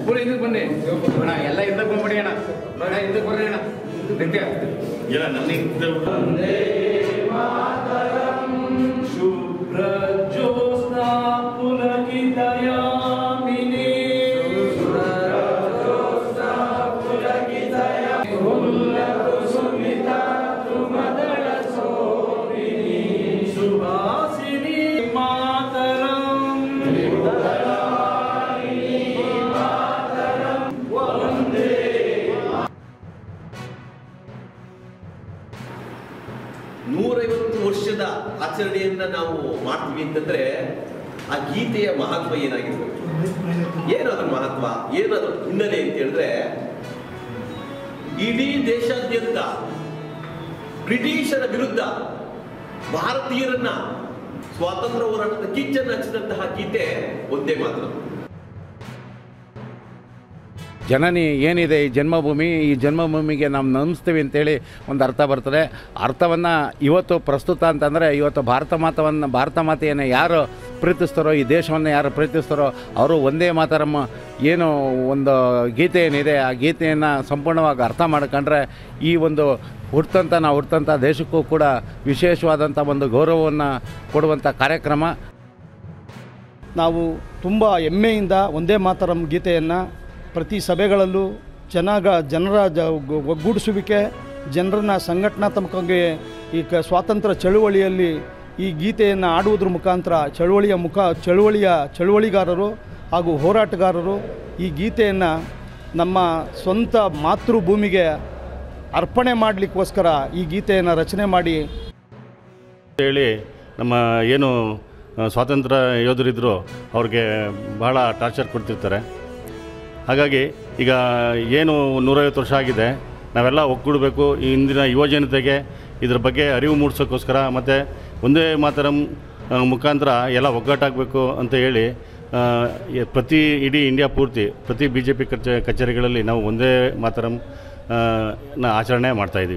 ಪೂರ ಇದಕ್ಕೆ ಬನ್ನಿ ಅಣ್ಣ, ಎಲ್ಲ ಇದಕ್ಕೆ ಬಂದ್ಬಿಡಿ ಅಣ್ಣ, ಇದಕ್ಕೆ ಬರ್ರಿ ಅಣ್ಣ. ಇಲ್ಲ ನನ್ನ ಶುಭ್ರ ಜ್ಯೋತ್ಸ್ನಾ ಪುಲಕಿತಯಾಮಿನಿ ಸುಭಾಸಿನಿ ಮಾತರಂ ವಂದೇ. 150 ವರ್ಷದ ಆಚರಣೆಯನ್ನ ನಾವು ಮಾಡ್ತೀವಿ ಅಂತಂದ್ರೆ ಆ ಗೀತೆಯ ಮಹತ್ವ ಏನಾಗಿರ್ಬೇಕು, ಏನದ್ರ ಮಹತ್ವ, ಏನದ್ರ ಹಿನ್ನೆಲೆ ಅಂತ ಹೇಳಿದ್ರೆ, ಇಡೀ ದೇಶಾದ್ಯಂತ ಬ್ರಿಟಿಷರ ವಿರುದ್ಧ ಭಾರತೀಯರನ್ನ ಸ್ವಾತಂತ್ರ್ಯ ಹೋರಾಟದ ಕಿಚ್ಚನ್ನು ಹಚ್ಚಿದಂತಹ ಗೀತೆ ಒಂದೇ ಮಾತ್ರ. ಜನನಿ ಏನಿದೆ ಈ ಜನ್ಮಭೂಮಿ, ಈ ಜನ್ಮಭೂಮಿಗೆ ನಾವು ನಂಬಿಸ್ತೀವಿ ಅಂತೇಳಿ ಒಂದು ಅರ್ಥ ಬರ್ತದೆ. ಅರ್ಥವನ್ನು ಇವತ್ತು ಪ್ರಸ್ತುತ ಅಂತಂದರೆ ಇವತ್ತು ಭಾರತ ಮಾತೆಯನ್ನು ಯಾರು ಪ್ರೀತಿಸ್ತಾರೋ, ಈ ದೇಶವನ್ನು ಯಾರು ಪ್ರೀತಿಸ್ತಾರೋ ಅವರು ಒಂದೇ ಮಾತರಮ್ಮ ಏನು ಒಂದು ಗೀತೆ ಏನಿದೆ ಆ ಗೀತೆಯನ್ನು ಸಂಪೂರ್ಣವಾಗಿ ಅರ್ಥ ಮಾಡ್ಕೊಂಡ್ರೆ ಈ ಒಂದು ಹುಟ್ಟಂಥ ದೇಶಕ್ಕೂ ಕೂಡ ವಿಶೇಷವಾದಂಥ ಒಂದು ಗೌರವವನ್ನು ಕೊಡುವಂಥ ಕಾರ್ಯಕ್ರಮ. ನಾವು ತುಂಬ ಹೆಮ್ಮೆಯಿಂದ ಒಂದೇ ಮಾತರಂ ಗೀತೆಯನ್ನು ಪ್ರತಿ ಸಭೆಗಳಲ್ಲೂ ಜನರ ಒಗ್ಗೂಡಿಸುವಿಕೆ, ಜನರನ್ನು ಸಂಘಟನಾತ್ಮಕವಾಗಿ ಈ ಸ್ವಾತಂತ್ರ್ಯ ಚಳುವಳಿಯಲ್ಲಿ ಈ ಗೀತೆಯನ್ನು ಆಡುವುದ್ರ ಮುಖಾಂತರ ಚಳುವಳಿಗಾರರು ಹಾಗೂ ಹೋರಾಟಗಾರರು ಈ ಗೀತೆಯನ್ನು ನಮ್ಮ ಸ್ವಂತ ಮಾತೃಭೂಮಿಗೆ ಅರ್ಪಣೆ ಮಾಡಲಿಕ್ಕೋಸ್ಕರ ಈ ಗೀತೆಯನ್ನು ರಚನೆ ಮಾಡಿ ಹೇಳಿ ನಮ್ಮ ಏನು ಸ್ವಾತಂತ್ರ್ಯ ಯೋಧರಿದ್ದರು ಅವ್ರಿಗೆ ಬಹಳ ಟಾರ್ಚರ್ ಕೊಡ್ತಿರ್ತಾರೆ. ಹಾಗಾಗಿ ಈಗ ಏನು 150 ವರ್ಷ ಆಗಿದೆ, ನಾವೆಲ್ಲ ಒಗ್ಗೂಡಬೇಕು. ಈ ಇಂದಿನ ಯುವಜನತೆಗೆ ಇದ್ರ ಬಗ್ಗೆ ಅರಿವು ಮೂಡಿಸೋಕ್ಕೋಸ್ಕರ ಮತ್ತು ಒಂದೇ ಮಾತರಂ ಮುಖಾಂತರ ಎಲ್ಲ ಒಗ್ಗಟ್ಟಾಗಬೇಕು ಅಂತ ಹೇಳಿ ಪ್ರತಿ ಇಡೀ ಇಂಡಿಯಾ ಪೂರ್ತಿ ಪ್ರತಿ BJP ಕಚೇರಿಗಳಲ್ಲಿ ನಾವು ಒಂದೇ ಮಾತರಂ ಆಚರಣೆ ಮಾಡ್ತಾಯಿದ್ದೀವಿ.